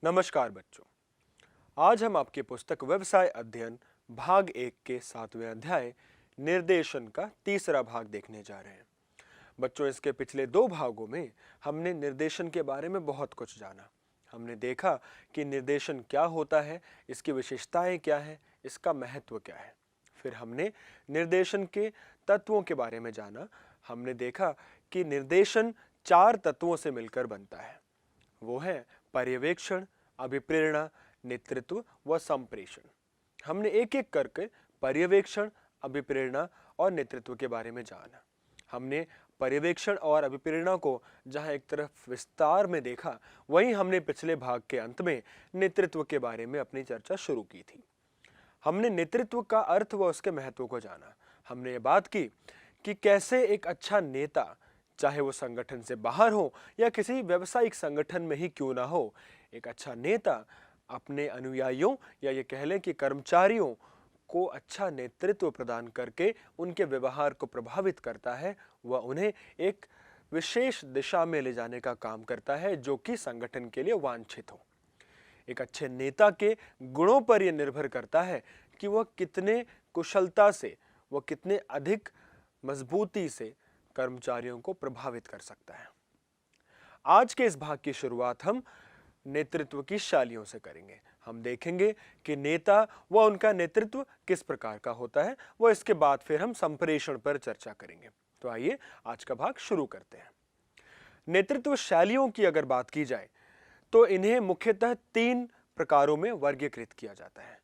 नमस्कार बच्चों। आज हम आपकी पुस्तक व्यवसाय अध्ययन भाग 1 के 7वें अध्याय निर्देशन का तीसरा भाग देखने जा रहे हैं। बच्चों, इसके पिछले 2 भागों में हमने निर्देशन के बारे में बहुत कुछ जाना। हमने देखा कि निर्देशन क्या होता है, इसकी विशेषताएं क्या है, इसका महत्व क्या है। फिर हमने निर्देशन के तत्वों के बारे में जाना। हमने देखा कि निर्देशन 4 तत्वों से मिलकर बनता है। वो है पर्यवेक्षण, अभिप्रेरणा, नेतृत्व व संप्रेषण। हमने एक एक करके पर्यवेक्षण, अभिप्रेरणा और नेतृत्व के बारे में जाना। हमने पर्यवेक्षण और अभिप्रेरणा को जहां एक तरफ विस्तार में देखा, वहीं हमने पिछले भाग के अंत में नेतृत्व के बारे में अपनी चर्चा शुरू की थी। हमने नेतृत्व का अर्थ व उसके महत्व को जाना। हमने ये बात की कि कैसे एक अच्छा नेता, चाहे वो संगठन से बाहर हो या किसी व्यावसायिक संगठन में ही क्यों ना हो, एक अच्छा नेता अपने अनुयायियों या ये कह लें कि कर्मचारियों को अच्छा नेतृत्व प्रदान करके उनके व्यवहार को प्रभावित करता है व उन्हें एक विशेष दिशा में ले जाने का काम करता है जो कि संगठन के लिए वांछित हो। एक अच्छे नेता के गुणों पर यह निर्भर करता है कि वह कितने कुशलता से, वह कितने अधिक मजबूती से कर्मचारियों को प्रभावित कर सकता है। आज के इस भाग की शुरुआत हम नेतृत्व की शैलियों से करेंगे। हम देखेंगे कि नेता व उनका नेतृत्व किस प्रकार का होता है, वो इसके बाद फिर हम संप्रेषण पर चर्चा करेंगे। तो आइए आज का भाग शुरू करते हैं। नेतृत्व शैलियों की अगर बात की जाए तो इन्हें मुख्यतः 3 प्रकारों में वर्गीकृत किया जाता है।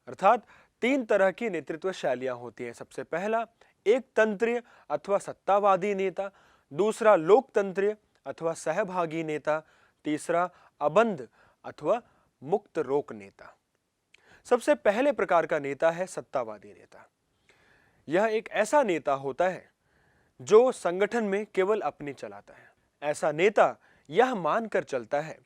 अर्थात 3 तरह की नेतृत्व शैलियां होती हैं। सबसे पहला एकतंत्रीय अथवा सत्तावादी नेता, दूसरा लोकतंत्रीय अथवा सहभागी नेता, तीसरा अबंध अथवा मुक्त रोक नेता। सबसे पहले प्रकार का नेता है सत्तावादी नेता। यह एक ऐसा नेता होता है जो संगठन में केवल अपनी चलाता है। ऐसा नेता यह मानकर चलता है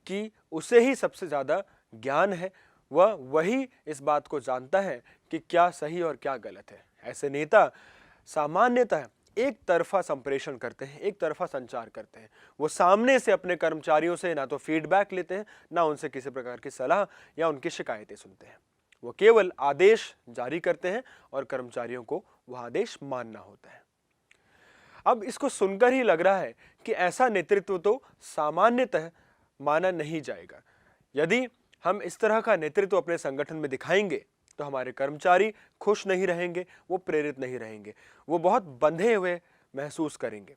कि उसे ही सबसे ज्यादा ज्ञान है, वही इस बात को जानता है कि क्या सही और क्या गलत है। ऐसे नेता सामान्यतः एक तरफा संप्रेषण करते हैं, एक तरफा संचार करते हैं। वो सामने से अपने कर्मचारियों से ना तो फीडबैक लेते हैं, ना उनसे किसी प्रकार की सलाह या उनकी शिकायतें सुनते हैं। वो केवल आदेश जारी करते हैं और कर्मचारियों को वह आदेश मानना होता है। अब इसको सुनकर ही लग रहा है कि ऐसा नेतृत्व तो सामान्यतः माना नहीं जाएगा। यदि हम इस तरह का नेतृत्व अपने संगठन में दिखाएंगे तो हमारे कर्मचारी खुश नहीं रहेंगे, वो प्रेरित नहीं रहेंगे, वो बहुत बंधे हुए महसूस करेंगे।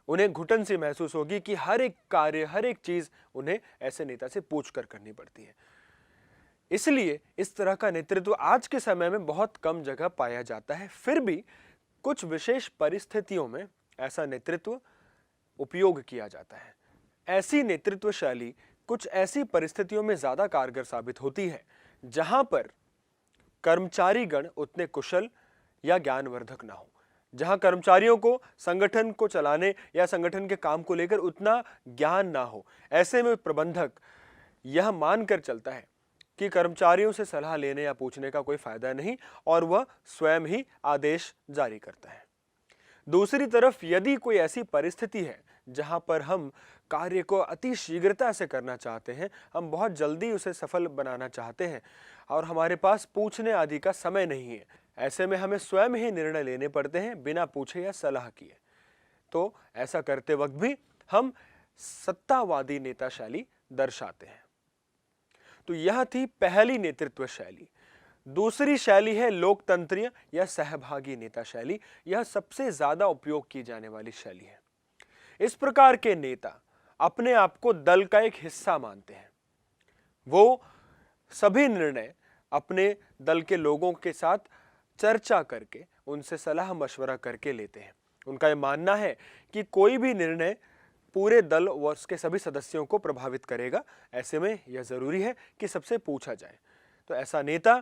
उन्हें घुटन सी महसूस होगी कि हर एक कार्य, हर एक चीज उन्हें ऐसे नेता से पूछकर करनी पड़ती है। इसलिए इस तरह का नेतृत्व आज के समय में बहुत कम जगह पाया जाता है। फिर भी कुछ विशेष परिस्थितियों में ऐसा नेतृत्व उपयोग किया जाता है। ऐसी नेतृत्व शैली कुछ ऐसी परिस्थितियों में ज्यादा कारगर साबित होती है जहां पर कर्मचारीगण उतने कुशल या ज्ञानवर्धक ना हो, जहां कर्मचारियों को संगठन को चलाने या संगठन के काम को लेकर उतना ज्ञान ना हो। ऐसे में प्रबंधक यह मानकर चलता है कि कर्मचारियों से सलाह लेने या पूछने का कोई फायदा नहीं और वह स्वयं ही आदेश जारी करता है। दूसरी तरफ यदि कोई ऐसी परिस्थिति है जहां पर हम कार्य को अति शीघ्रता से करना चाहते हैं, हम बहुत जल्दी उसे सफल बनाना चाहते हैं और हमारे पास पूछने आदि का समय नहीं है, ऐसे में हमें स्वयं ही निर्णय लेने पड़ते हैं बिना पूछे या सलाह किए, तो ऐसा करते वक्त भी हम सत्तावादी नेता शैली दर्शाते हैं। तो यह थी पहली नेतृत्व शैली। दूसरी शैली है लोकतंत्रीय या सहभागी नेता शैली। यह सबसे ज्यादा उपयोग की जाने वाली शैली है। इस प्रकार के नेता अपने आप को दल का एक हिस्सा मानते हैं। वो सभी निर्णय अपने दल के लोगों के साथ चर्चा करके, उनसे सलाह मशवरा करके लेते हैं। उनका यह मानना है कि कोई भी निर्णय पूरे दल व उसके सभी सदस्यों को प्रभावित करेगा। ऐसे में यह जरूरी है कि सबसे पूछा जाए। तो ऐसा नेता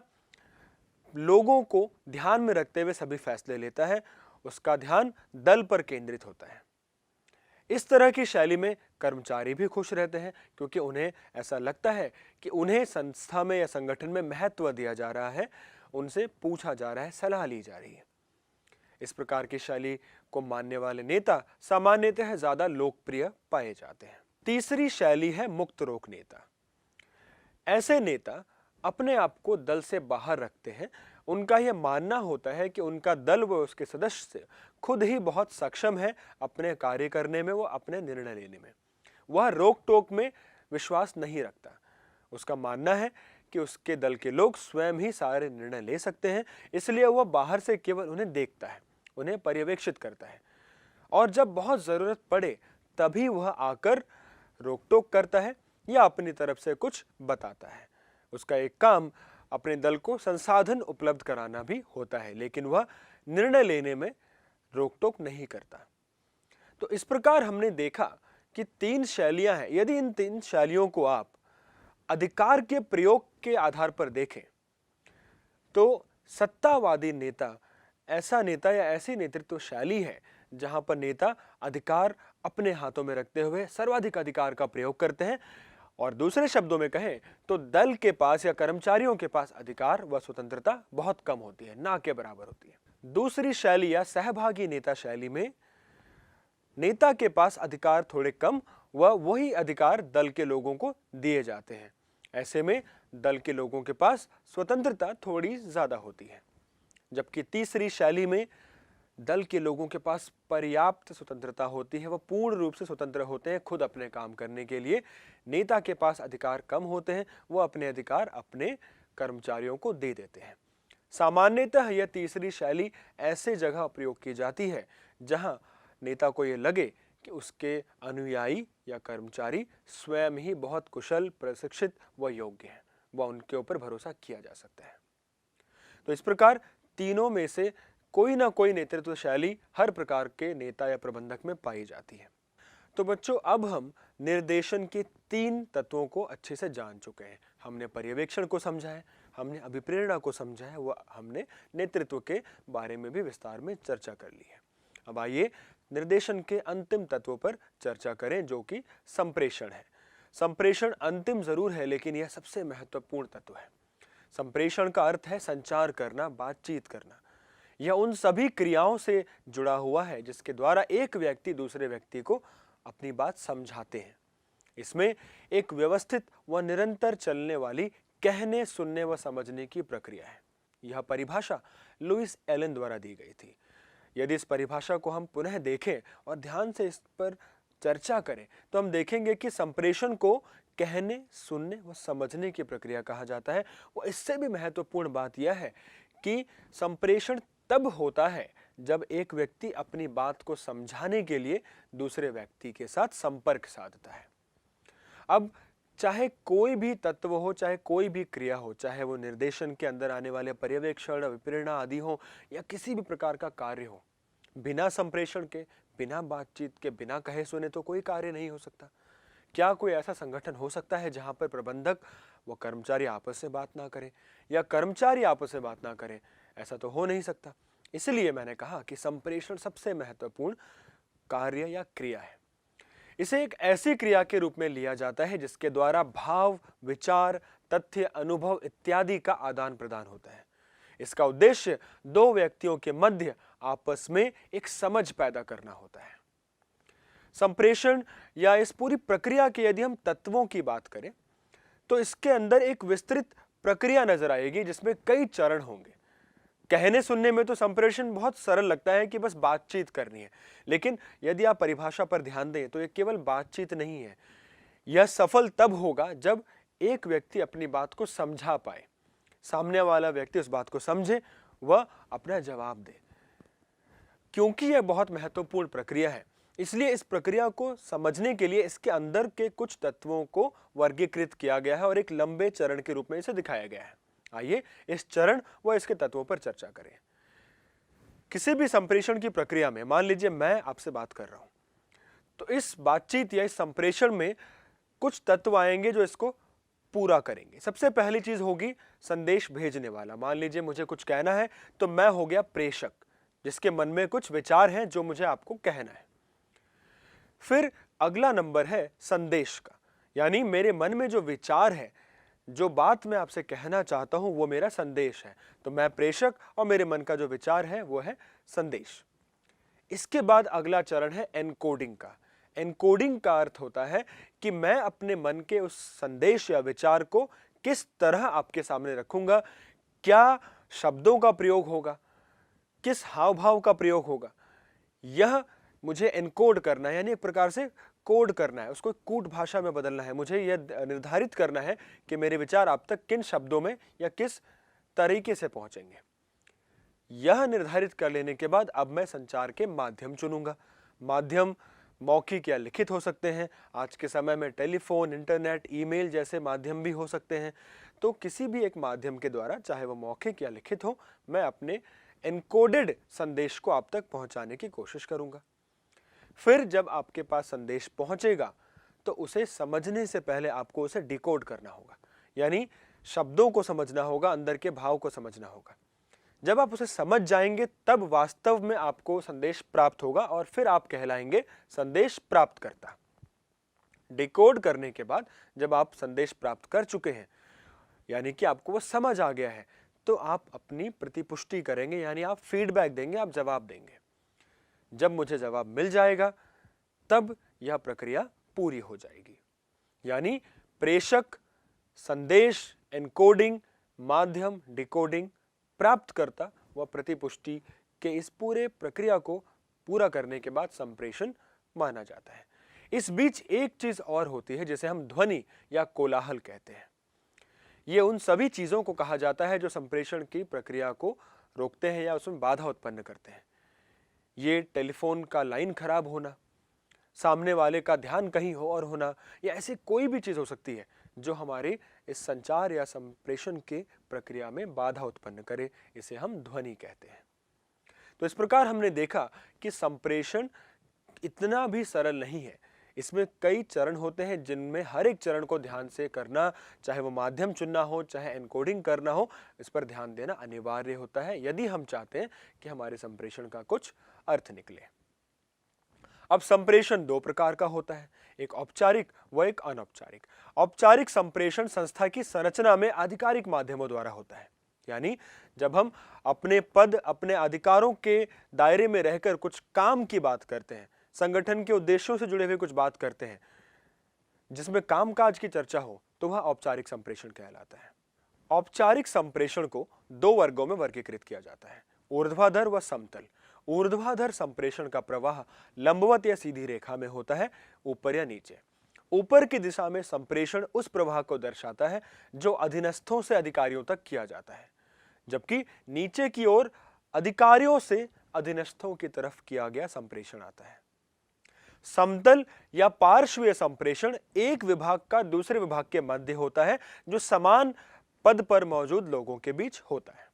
लोगों को ध्यान में रखते हुए सभी फैसले लेता है। उसका ध्यान दल पर केंद्रित होता है। इस तरह की शैली में कर्मचारी भी खुश रहते हैं क्योंकि उन्हें ऐसा लगता है कि उन्हें संस्था में या संगठन में महत्व दिया जा रहा है, उनसे पूछा जा रहा है, सलाह ली जा रही है। इस प्रकार की शैली को मानने वाले नेता सामान्यतः ज्यादा लोकप्रिय पाए जाते हैं। तीसरी शैली है मुक्त रोक नेता। ऐसे नेता अपने आप को दल से बाहर रखते हैं। उनका यह मानना होता है कि उनका दल व उसके सदस्य खुद ही बहुत सक्षम है अपने कार्य करने में, वो अपने निर्णय लेने में। वह रोक टोक में विश्वास नहीं रखता। उसका मानना है कि उसके दल के लोग स्वयं ही सारे निर्णय ले सकते हैं, इसलिए वह बाहर से केवल उन्हें देखता है, उन्हें पर्यवेक्षित करता है और जब बहुत जरूरत पड़े तभी वह आकर रोक टोक करता है या अपनी तरफ से कुछ बताता है। उसका एक काम अपने दल को संसाधन उपलब्ध कराना भी होता है, लेकिन वह निर्णय लेने में रोक टोक नहीं करता। तो इस प्रकार हमने देखा कि 3 शैलियां हैं। यदि इन 3 शैलियों को आप अधिकार के प्रयोग के आधार पर देखें तो सत्तावादी नेता ऐसा नेता या ऐसी नेतृत्व शैली है जहां पर नेता अधिकार अपने हाथों में रखते हुए सर्वाधिक अधिकार का प्रयोग करते हैं और दूसरे शब्दों में कहें तो दल के पास या कर्मचारियों के पास अधिकार व स्वतंत्रता बहुत कम होती है, ना के बराबर होती है। दूसरी शैली या सहभागी नेता शैली में नेता के पास अधिकार थोड़े कम व वही अधिकार दल के लोगों को दिए जाते हैं। ऐसे में दल के लोगों के पास स्वतंत्रता थोड़ी ज्यादा होती है। जबकि तीसरी शैली में दल के लोगों के पास पर्याप्त स्वतंत्रता होती है, वह पूर्ण रूप से स्वतंत्र होते हैं खुद अपने काम करने के लिए। नेता के पास अधिकार कम होते हैं, वह अपने अधिकार अपने कर्मचारियों को दे देते हैं। सामान्यतः यह तीसरी शैली ऐसे जगह प्रयोग की जाती है जहां नेता को यह लगे कि उसके अनुयायी या कर्मचारी स्वयं ही बहुत कुशल, प्रशिक्षित व योग्य हैं, व उनके ऊपर भरोसा किया जा सकता है। तो इस प्रकार तीनों में से कोई ना कोई नेतृत्व शैली हर प्रकार के नेता या प्रबंधक में पाई जाती है। तो बच्चों, अब हम निर्देशन के 3 तत्वों को अच्छे से जान चुके हैं। हमने पर्यवेक्षण को समझा है, हमने अभिप्रेरणा को समझा है, व हमने नेतृत्व के बारे में भी विस्तार में चर्चा कर ली है। अब आइए निर्देशन के अंतिम तत्वों पर चर्चा करें, जो कि संप्रेषण है। संप्रेषण अंतिम जरूर है, लेकिन यह सबसे महत्वपूर्ण तत्व है। संप्रेषण का अर्थ है संचार करना, बातचीत करना। यह उन सभी क्रियाओं से जुड़ा हुआ है जिसके द्वारा एक व्यक्ति दूसरे व्यक्ति को अपनी बात समझाते हैं। इसमें एक व्यवस्थित व निरंतर चलने वाली कहने, सुनने व समझने की प्रक्रिया है। यह परिभाषा लुईस एलन द्वारा दी गई थी। यदि इस परिभाषा को हम पुनः देखें और ध्यान से इस पर चर्चा करें तो हम देखेंगे कि संप्रेषण को कहने, सुनने व समझने की प्रक्रिया कहा जाता है। और इससे भी महत्वपूर्ण बात यह है कि संप्रेषण तब होता है जब एक व्यक्ति अपनी बात को समझाने के लिए दूसरे व्यक्ति के साथ संपर्क साधता है। अब चाहे कोई भी तत्व हो, चाहे कोई भी क्रिया हो, चाहे वो निर्देशन के अंदर आने वाले पर्यवेक्षण, विप्रेरणा आदि हो या किसी भी प्रकार का कार्य हो, बिना संप्रेषण के, बिना बातचीत के, बिना कहे सुने तो कोई कार्य नहीं हो सकता। क्या कोई ऐसा संगठन हो सकता है जहां पर प्रबंधक व कर्मचारी आपस में बात ना करें या कर्मचारी आपस में बात ना करें? ऐसा तो हो नहीं सकता। इसलिए मैंने कहा कि संप्रेषण सबसे महत्वपूर्ण कार्य या क्रिया है। इसे एक ऐसी क्रिया के रूप में लिया जाता है जिसके द्वारा भाव, विचार, तथ्य, अनुभव इत्यादि का आदान प्रदान होता है। इसका उद्देश्य 2 व्यक्तियों के मध्य आपस में एक समझ पैदा करना होता है। संप्रेषण या इस पूरी प्रक्रिया के यदि हम तत्वों की बात करें तो इसके अंदर एक विस्तृत प्रक्रिया नजर आएगी जिसमें कई चरण होंगे। कहने सुनने में तो संप्रेषण बहुत सरल लगता है कि बस बातचीत करनी है, लेकिन यदि आप परिभाषा पर ध्यान दें तो ये केवल बातचीत नहीं है। यह सफल तब होगा जब एक व्यक्ति अपनी बात को समझा पाए, सामने वाला व्यक्ति उस बात को समझे व अपना जवाब दे। क्योंकि यह बहुत महत्वपूर्ण प्रक्रिया है, इसलिए इस प्रक्रिया को समझने के लिए इसके अंदर के कुछ तत्वों को वर्गीकृत किया गया है और एक लंबे चरण के रूप में इसे दिखाया गया है। आइए इस चरण व इसके तत्वों पर चर्चा करें। किसी भी संप्रेषण की प्रक्रिया में मान लीजिए मैं आपसे बात कर रहा हूं, तो इस बातचीत या इस संप्रेषण में कुछ तत्व आएंगे जो इसको पूरा करेंगे। सबसे पहली चीज होगी संदेश भेजने वाला। मान लीजिए मुझे कुछ कहना है तो मैं हो गया प्रेषक, जिसके मन में कुछ विचार हैं जो मुझे आपको कहना है। फिर अगला नंबर है संदेश का, यानी मेरे मन में जो विचार है, जो बात मैं आपसे कहना चाहता हूं वो मेरा संदेश है। तो मैं प्रेषक और मेरे मन का जो विचार है वो है संदेश। इसके बाद अगला चरण है एनकोडिंग का। एनकोडिंग का अर्थ होता है कि मैं अपने मन के उस संदेश या विचार को किस तरह आपके सामने रखूंगा, क्या शब्दों का प्रयोग होगा, किस हाव भाव का प्रयोग होगा, यह मुझे एनकोड करना है, यानी एक प्रकार से कोड करना है, उसको कूट भाषा में बदलना है। मुझे यह निर्धारित करना है कि मेरे विचार आप तक किन शब्दों में या किस तरीके से पहुंचेंगे। यह निर्धारित कर लेने के बाद अब मैं संचार के माध्यम चुनूंगा। माध्यम मौखिक या लिखित हो सकते हैं। आज के समय में टेलीफोन, इंटरनेट, ईमेल जैसे माध्यम भी हो सकते हैं। तो किसी भी एक माध्यम के द्वारा, चाहे वो मौखिक या लिखित हो, मैं अपने एनकोडेड संदेश को आप तक पहुंचाने की कोशिश करूंगा। फिर जब आपके पास संदेश पहुंचेगा तो उसे समझने से पहले आपको उसे डिकोड करना होगा, यानी शब्दों को समझना होगा, अंदर के भाव को समझना होगा। जब आप उसे समझ जाएंगे तब वास्तव में आपको संदेश प्राप्त होगा और फिर आप कहलाएंगे संदेश प्राप्तकर्ता। डिकोड करने के बाद जब आप संदेश प्राप्त कर चुके हैं, यानी कि आपको वो समझ आ गया है, तो आप अपनी प्रतिपुष्टि करेंगे, यानी आप फीडबैक देंगे, आप जवाब देंगे। जब मुझे जवाब मिल जाएगा तब यह प्रक्रिया पूरी हो जाएगी। यानी प्रेषक, संदेश, एनकोडिंग, माध्यम, डिकोडिंग, प्राप्तकर्ता व प्रतिपुष्टि के इस पूरे प्रक्रिया को पूरा करने के बाद संप्रेषण माना जाता है। इस बीच एक चीज और होती है जिसे हम ध्वनि या कोलाहल कहते हैं। ये उन सभी चीजों को कहा जाता है जो संप्रेषण की प्रक्रिया को रोकते हैं या उसमें बाधा उत्पन्न करते हैं। ये टेलीफोन का लाइन खराब होना, सामने वाले का ध्यान कहीं हो और होना, या ऐसी कोई भी चीज हो सकती है जो हमारे इस संचार या संप्रेषण के प्रक्रिया में बाधा उत्पन्न करे, इसे हम ध्वनि कहते हैं। तो इस प्रकार हमने देखा कि संप्रेषण इतना भी सरल नहीं है। इसमें कई चरण होते हैं जिनमें हर एक चरण को ध्यान से करना, चाहे वो माध्यम चुनना हो, चाहे एनकोडिंग करना हो, इस पर ध्यान देना अनिवार्य होता है यदि हम चाहते हैं कि हमारे संप्रेषण का कुछ अर्थ निकले। अब संप्रेषण दो प्रकार का होता है, एक औपचारिक व एक अनौपचारिक। औपचारिक संप्रेषण संस्था की संरचना में आधिकारिक माध्यमों द्वारा होता है, यानी जब हम अपने पद, अपने अधिकारों के दायरे में रहकर कुछ काम की बात करते हैं, संगठन के उद्देश्यों से जुड़े हुए कुछ बात करते हैं, जिसमें कामकाज की चर्चा हो, तो वह औपचारिक संप्रेषण कहलाता है। औपचारिक संप्रेषण को दो वर्गों में वर्गीकृत किया जाता है, ऊर्ध्वाधर व समतल। ऊर्ध्वाधर संप्रेषण का प्रवाह लंबवत या सीधी रेखा में होता है, ऊपर या नीचे। ऊपर की दिशा में संप्रेषण उस प्रवाह को दर्शाता है जो अधीनस्थों से अधिकारियों तक किया जाता है, जबकि नीचे की ओर अधिकारियों से अधीनस्थों की तरफ किया गया संप्रेषण आता है। समतल या पार्श्वीय संप्रेषण एक विभाग का दूसरे विभाग के मध्य होता है, जो समान पद पर मौजूद लोगों के बीच होता है।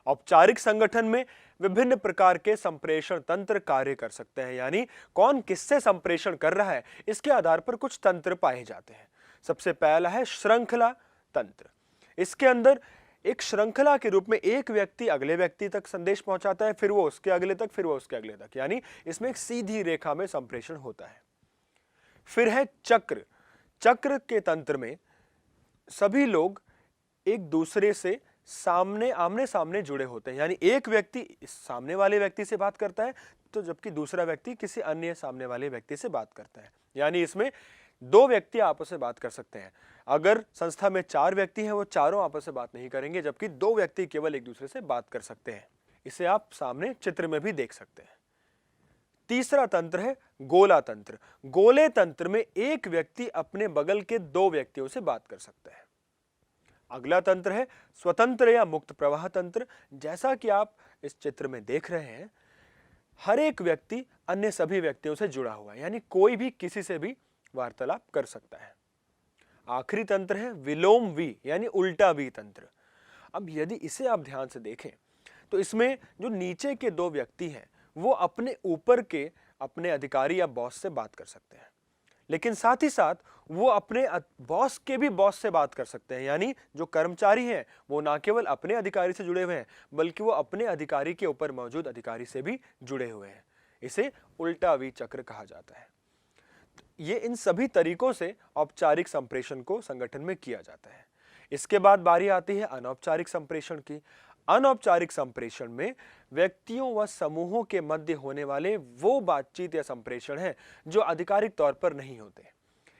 औपचारिक संगठन में विभिन्न प्रकार के संप्रेषण तंत्र कार्य कर सकते हैं, यानी कौन किससे संप्रेषण कर रहा है इसके आधार पर कुछ तंत्र पाए जाते हैं। सबसे पहला है श्रृंखला तंत्र। इसके अंदर एक श्रृंखला के रूप में एक व्यक्ति अगले व्यक्ति तक संदेश पहुंचाता है, फिर वो उसके अगले तक, फिर वो उसके अगले तक, यानी इसमें एक सीधी रेखा में संप्रेषण होता है। फिर है चक्र। चक्र के तंत्र में सभी लोग एक दूसरे से आमने सामने जुड़े होते हैं, यानी एक व्यक्ति सामने वाले व्यक्ति से बात करता है तो जबकि दूसरा व्यक्ति किसी अन्य सामने वाले व्यक्ति से बात करता है, यानी इसमें दो व्यक्ति आपस में बात कर सकते हैं। अगर संस्था में 4 व्यक्ति हैं, वो चारों आपस में बात नहीं करेंगे, जबकि 2 व्यक्ति केवल एक दूसरे से बात कर सकते हैं। इसे आप सामने चित्र में भी देख सकते हैं। तीसरा तंत्र है गोला तंत्र। गोले तंत्र में एक व्यक्ति अपने बगल के 2 व्यक्तियों से बात कर सकता है। अगला तंत्र है स्वतंत्र या मुक्त प्रवाह तंत्र। जैसा कि आप इस चित्र में देख रहे हैं, हर एक व्यक्ति अन्य सभी व्यक्तियों से जुड़ा हुआ है, यानी कोई भी किसी से भी वार्तालाप कर सकता है। आखिरी तंत्र है विलोम वी, यानी उल्टा वी तंत्र। अब यदि इसे आप ध्यान से देखें तो इसमें जो नीचे के 2 व्यक्ति हैं वो अपने ऊपर के अपने अधिकारी या बॉस से बात कर सकते हैं, लेकिन साथ ही साथ वो अपने बॉस के भी बॉस से बात कर सकते हैं, यानी जो कर्मचारी हैं वो ना केवल अपने अधिकारी से जुड़े हुए हैं बल्कि वो अपने अधिकारी के ऊपर मौजूद अधिकारी से भी जुड़े हुए हैं। इसे उल्टा वी चक्र कहा जाता है। ये इन सभी तरीकों से औपचारिक संप्रेषण को संगठन में किया जाता है। इसके बाद बारी आती है अनौपचारिक संप्रेषण की। अनौपचारिक संप्रेषण में व्यक्तियों व समूहों के मध्य होने वाले वो बातचीत या संप्रेषण है जो आधिकारिक तौर पर नहीं होते।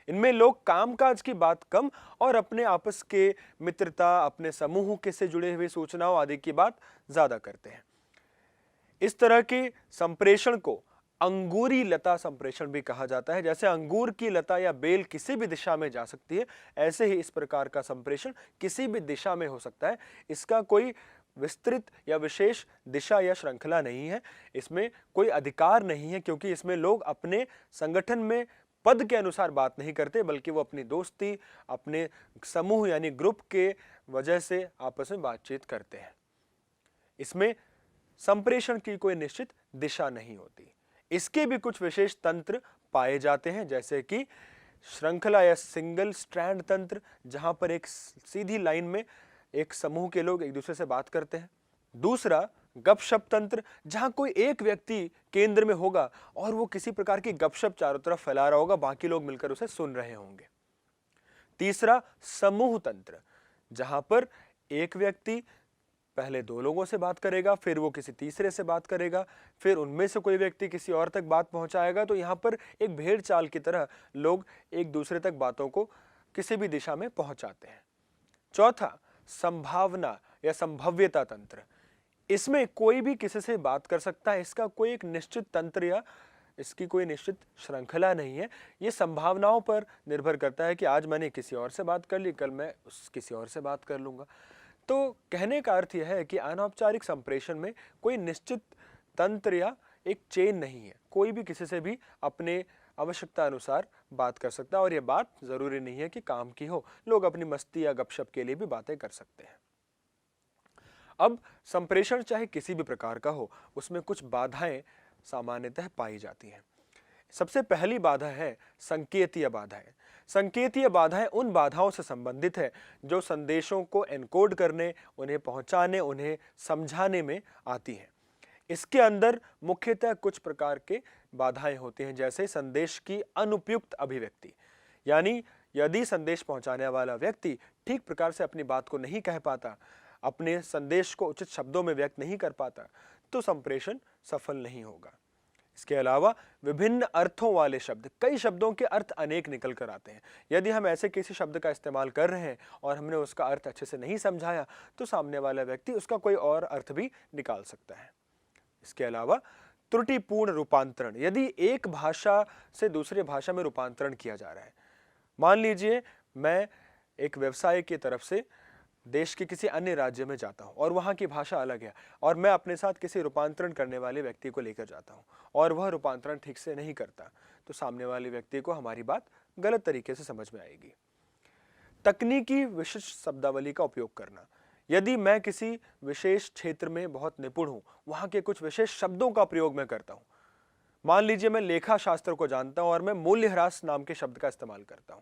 इनमें लोग कामकाज की बात कम और अपने आपस के मित्रता, अपने समूह के से जुड़े हुए सूचनाओं आदि की बात ज्यादा करते हैं। इस तरह के संप्रेषण को अंगूरी लता संप्रेषण भी कहा जाता है। जैसे अंगूर की लता या बेल किसी भी दिशा में जा सकती है, ऐसे ही इस प्रकार का संप्रेषण किसी भी दिशा में हो सकता है। इसका कोई विस्तृत या विशेष दिशा या श्रृंखला नहीं है, इसमें कोई अधिकार नहीं है, क्योंकि इसमें लोग अपने संगठन में पद के अनुसार बात नहीं करते, बल्कि वो अपनी दोस्ती, अपने समूह यानी ग्रुप के वजह से आपस में बातचीत करते हैं। इसमें संप्रेषण की कोई निश्चित दिशा नहीं होती। इसके भी कुछ विशेष तंत्र पाए जाते हैं, जैसे कि श्रृंखला या सिंगल स्ट्रैंड तंत्र, जहां पर एक सीधी लाइन में एक समूह के लोग एक दूसरे से बात करते हैं। दूसरा गपशप तंत्र, जहां कोई एक व्यक्ति केंद्र में होगा और वो किसी प्रकार की गपशप चारों तरफ फैला रहा होगा, बाकी लोग मिलकर उसे सुन रहे होंगे। तीसरा समूह तंत्र, जहां पर एक व्यक्ति पहले दो लोगों से बात करेगा, फिर वो किसी तीसरे से बात करेगा, फिर उनमें से कोई व्यक्ति किसी और तक बात पहुंचाएगा। तो यहाँ पर एक भेड़ चाल की तरह लोग एक दूसरे तक बातों को किसी भी दिशा में पहुंचाते हैं। चौथा संभावना या संभव्यता तंत्र, इसमें कोई भी किसी से बात कर सकता है, इसका कोई एक निश्चित तंत्र या इसकी कोई निश्चित श्रृंखला नहीं है। ये संभावनाओं पर निर्भर करता है कि आज मैंने किसी और से बात कर ली, कल मैं किसी और से बात कर लूंगा। तो कहने का अर्थ यह है कि अनौपचारिक संप्रेषण में कोई निश्चित तंत्र या एक चेन नहीं है, कोई भी किसी से भी अपने आवश्यकता अनुसार बात कर सकता है, और यह बात जरूरी नहीं है कि काम की हो, लोग अपनी मस्ती या गपशप के लिए भी बातें कर सकते हैं। अब संप्रेषण चाहे किसी भी प्रकार का हो, उसमें कुछ बाधाएं सामान्यतः पाई जाती हैं। सबसे पहली बाधा है संकेतीय बाधाएं। संकेतीय बाधाएं उन बाधाओं से संबंधित है जो संदेशों को एनकोड करने, उन्हें पहुंचाने, उन्हें समझाने में आती हैं। इसके अंदर मुख्यतः कुछ प्रकार के बाधाएं होती हैं, जैसे संदेश की अनुपयुक्त अभिव्यक्ति, यानी यदि संदेश पहुंचाने वाला व्यक्ति ठीक प्रकार से अपनी बात को नहीं कह पाता, अपने संदेश को उचित शब्दों में व्यक्त नहीं कर पाता, तो संप्रेषण सफल नहीं होगा। इसके अलावा विभिन्न अर्थों वाले शब्द, कई शब्दों के अर्थ अनेक निकल कर आते हैं। यदि हम ऐसे किसी शब्द का इस्तेमाल कर रहे हैं और हमने उसका अर्थ अच्छे से नहीं समझाया, तो सामने वाला व्यक्ति उसका कोई और अर्थ भी निकाल सकता है। इसके अलावा त्रुटिपूर्ण रूपांतरण, यदि एक भाषा से दूसरे भाषा में रूपांतरण किया जा रहा है, मान लीजिए मैं एक व्यवसाय की तरफ से देश के किसी अन्य राज्य में जाता हूं और वहां की भाषा अलग है, और मैं अपने साथ किसी रूपांतरण करने वाले व्यक्ति को लेकर जाता हूं और वह रूपांतरण ठीक से नहीं करता, तो सामने वाले व्यक्ति को हमारी बात गलत तरीके से समझ में आएगी। तकनीकी विशिष्ट शब्दावली का उपयोग करना, यदि मैं किसी विशेष क्षेत्र में बहुत निपुण हूं, वहां के कुछ विशेष शब्दों का प्रयोग मैं करता हूं। मान लीजिए मैं लेखा शास्त्र को जानता हूं और मैं मूल्यह्रास नाम के शब्द का इस्तेमाल करता हूं।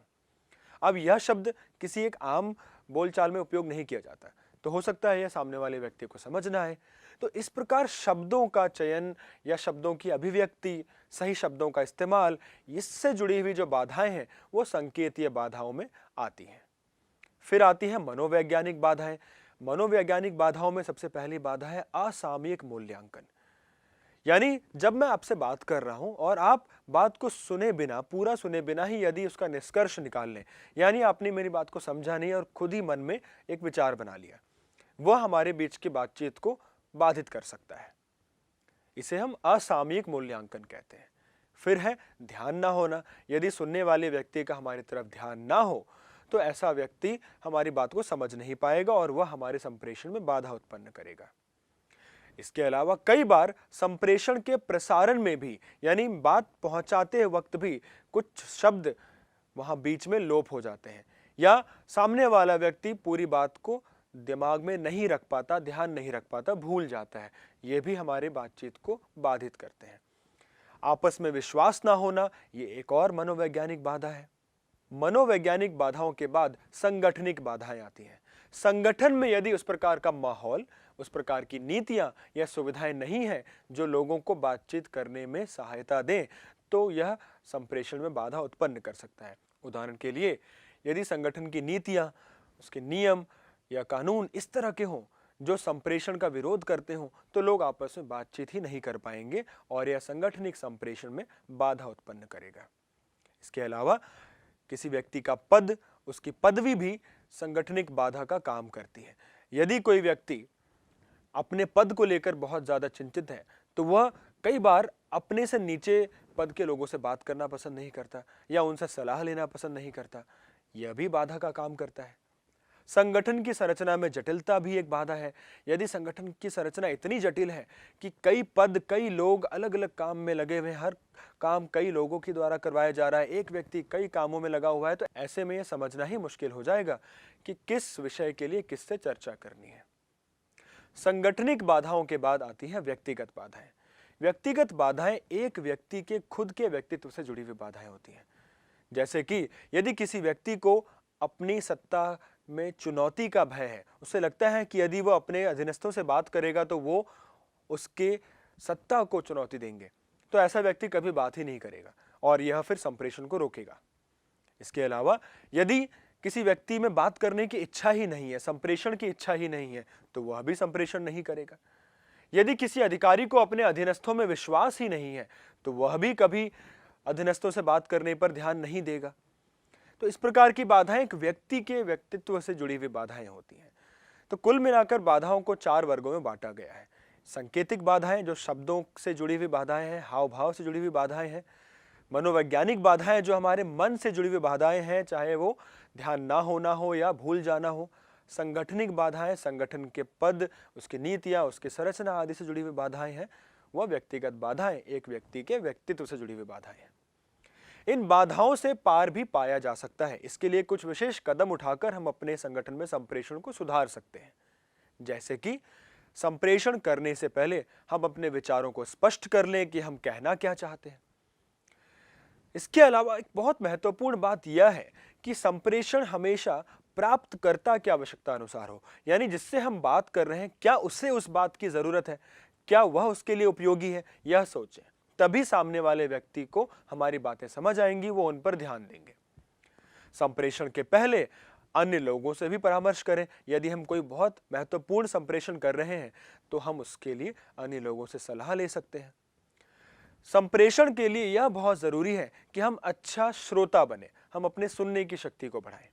अब यह शब्द किसी एक आम बोलचाल में उपयोग नहीं किया जाता, तो हो सकता है यह सामने वाले व्यक्ति को समझ ना आए। तो इस प्रकार शब्दों का चयन या शब्दों की अभिव्यक्ति, सही शब्दों का इस्तेमाल, इससे जुड़ी हुई जो बाधाएं हैं वो संकेतीय बाधाओं में आती हैं। फिर आती है मनोवैज्ञानिक बाधाएं। मनोवैज्ञानिक बाधाओं में सबसे पहली बाधा है असामयिक मूल्यांकन, यानी जब मैं आपसे बात कर रहा हूं और आप बात को सुने बिना, पूरा सुने बिना ही यदि उसका निष्कर्ष निकाल लें, यानी आपने मेरी बात को समझा नहीं और खुद ही मन में एक विचार बना लिया, वह हमारे बीच की बातचीत को बाधित कर सकता है। इसे हम असामयिक मूल्यांकन कहते हैं। फिर है ध्यान ना होना, यदि सुनने वाले व्यक्ति का हमारी तरफ ध्यान ना हो तो ऐसा व्यक्ति हमारी बात को समझ नहीं पाएगा और वह हमारे संप्रेषण में बाधा उत्पन्न करेगा। इसके अलावा कई बार संप्रेषण के प्रसारण में भी, यानी बात पहुंचाते वक्त भी कुछ शब्द वहां बीच में लोप हो जाते हैं, या सामने वाला व्यक्ति पूरी बात को दिमाग में नहीं रख पाता, ध्यान नहीं रख पाता, भूल जाता है। ये भी हमारे बातचीत को बाधित करते हैं। आपस में विश्वास ना होना, ये एक और मनोवैज्ञानिक बाधा है। मनोवैज्ञानिक बाधाओं के बाद संगठनिक बाधाएं आती हैं। संगठन में यदि उस प्रकार का माहौल, उस प्रकार की नीतियां या सुविधाएं नहीं है जो लोगों को बातचीत करने में सहायता दें, तो यह संप्रेषण में बाधा उत्पन्न कर सकता है। उदाहरण के लिए, यदि संगठन की नीतियां, उसके नियम या कानून इस तरह के हों जो संप्रेषण का विरोध करते हों, तो लोग आपस में बातचीत ही नहीं कर पाएंगे और यह संगठनिक संप्रेषण में बाधा उत्पन्न करेगा। इसके अलावा किसी व्यक्ति का पद, उसकी पदवी भी संगठनिक बाधा का काम करती है। यदि कोई व्यक्ति अपने पद को लेकर बहुत ज्यादा चिंतित है तो वह कई बार अपने से नीचे पद के लोगों से बात करना पसंद नहीं करता या उनसे सलाह लेना पसंद नहीं करता। यह भी बाधा का काम करता है। संगठन की संरचना में जटिलता भी एक बाधा है। यदि संगठन की संरचना इतनी जटिल है कि कई पद, कई लोग अलग अलग काम में लगे हुए हैं, हर काम कई लोगों के द्वारा करवाया जा रहा है, एक व्यक्ति कई कामों में लगा हुआ है, तो ऐसे में यह समझना ही मुश्किल हो जाएगा कि किस विषय के लिए किससे चर्चा करनी है। संगठनिक बाधाओं के बाद आती है व्यक्तिगत बाधाएं। व्यक्तिगत बाधाएं एक व्यक्ति के खुद के व्यक्तित्व से जुड़ी हुई बाधाएं होती हैं। जैसे कि यदि किसी व्यक्ति को अपनी सत्ता में चुनौती का भय है, उसे लगता है कि यदि वो अपने अधीनस्थों से बात करेगा तो वो उसके सत्ता को चुनौती देंगे, तो ऐसा व्यक्ति कभी बात ही नहीं करेगा और यह फिर संप्रेषण को रोकेगा। इसके अलावा यदि किसी व्यक्ति में बात करने की इच्छा ही नहीं है, संप्रेषण की इच्छा ही नहीं है, तो वह भी संप्रेषण नहीं करेगा। यदि किसी अधिकारी को अपने अधीनस्थों में विश्वास ही नहीं है, तो वह भी कभी अधीनस्थों से बात करने पर ध्यान नहीं देगा। तो इस प्रकार की बाधाएं एक व्यक्ति के व्यक्तित्व से जुड़ी हुई बाधाएं होती हैं। तो कुल मिलाकर बाधाओं को 4 वर्गों में बांटा गया है। सांकेतिक बाधाएं जो शब्दों से जुड़ी हुई बाधाएं हैं, हाव भाव से जुड़ी हुई बाधाएं हैं। मनोवैज्ञानिक बाधाएं जो हमारे मन से जुड़ी हुई बाधाएं हैं, चाहे वो ध्यान ना होना हो या भूल जाना हो। संगठनिक बाधाएं संगठन के पद, उसकी नीतियां, उसकी संरचना आदि से जुड़ी हुई बाधाएं हैं। वह व्यक्तिगत बाधाएं एक व्यक्ति के व्यक्तित्व से जुड़ी हुई बाधाएं हैं। इन बाधाओं से पार भी पाया जा सकता है। इसके लिए कुछ विशेष कदम उठाकर हम अपने संगठन में संप्रेषण को सुधार सकते हैं। जैसे कि संप्रेषण करने से पहले हम अपने विचारों को स्पष्ट कर लें कि हम कहना क्या चाहते हैं। इसके अलावा एक बहुत महत्वपूर्ण बात यह है कि संप्रेषण हमेशा प्राप्तकर्ता की आवश्यकता अनुसार हो, यानी जिससे हम बात कर रहे हैं क्या उसे उस बात की जरूरत है, क्या वह उसके लिए उपयोगी है, यह सोचें। तभी सामने वाले व्यक्ति को हमारी बातें समझ आएंगी, वो उन पर ध्यान देंगे। संप्रेषण के पहले अन्य लोगों से भी परामर्श करें। यदि हम कोई बहुत महत्वपूर्ण संप्रेषण कर रहे हैं तो हम उसके लिए अन्य लोगों से सलाह ले सकते हैं। संप्रेषण के लिए यह बहुत जरूरी है कि हम अच्छा श्रोता बने, हम अपने सुनने की शक्ति को बढ़ाएं।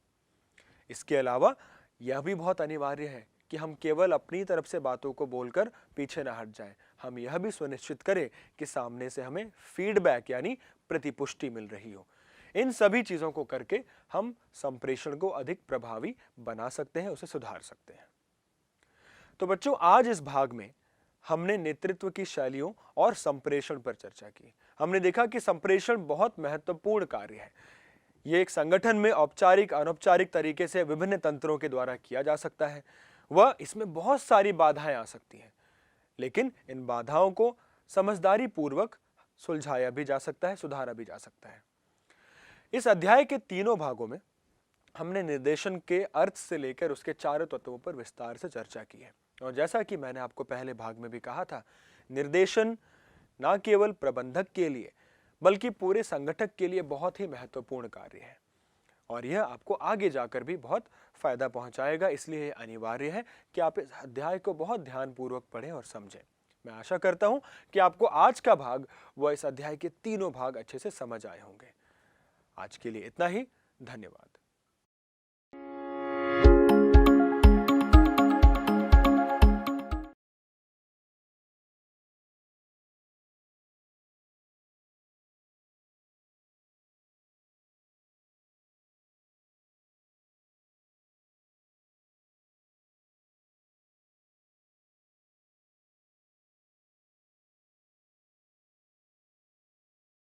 इसके अलावा यह भी बहुत अनिवार्य है कि हम केवल अपनी तरफ से बातों को बोलकर पीछे न हट जाएं। हम यह भी सुनिश्चित करें कि सामने से हमें फीडबैक यानी प्रतिपुष्टि मिल रही हो। इन सभी चीजों को करके हम संप्रेषण को अधिक प्रभावी बना सकते हैं, उसे सुधार सकते हैं। तो बच्चों, आज इस भाग में हमने नेतृत्व की शैलियों और संप्रेषण पर चर्चा की। हमने देखा कि संप्रेषण बहुत महत्वपूर्ण कार्य है। यह एक संगठन में औपचारिक, अनौपचारिक तरीके से विभिन्न तंत्रों के द्वारा किया जा सकता है। वह इसमें बहुत सारी बाधाएं आ सकती हैं, लेकिन इन बाधाओं को समझदारी पूर्वक सुलझाया भी जा सकता है, सुधारा भी जा सकता है। इस अध्याय के तीनों भागों में हमने निर्देशन के अर्थ से लेकर उसके चारों तत्वों पर विस्तार से चर्चा की है। और जैसा कि मैंने आपको पहले भाग में भी कहा था, निर्देशन न केवल प्रबंधक के लिए बल्कि पूरे संगठक के लिए बहुत ही महत्वपूर्ण कार्य है और यह आपको आगे जाकर भी बहुत फायदा पहुंचाएगा। इसलिए यह अनिवार्य है कि आप इस अध्याय को बहुत ध्यानपूर्वक पढ़ें और समझें। मैं आशा करता हूं कि आपको आज का भाग व इस अध्याय के तीनों भाग अच्छे से समझ आए होंगे। आज के लिए इतना ही। धन्यवाद।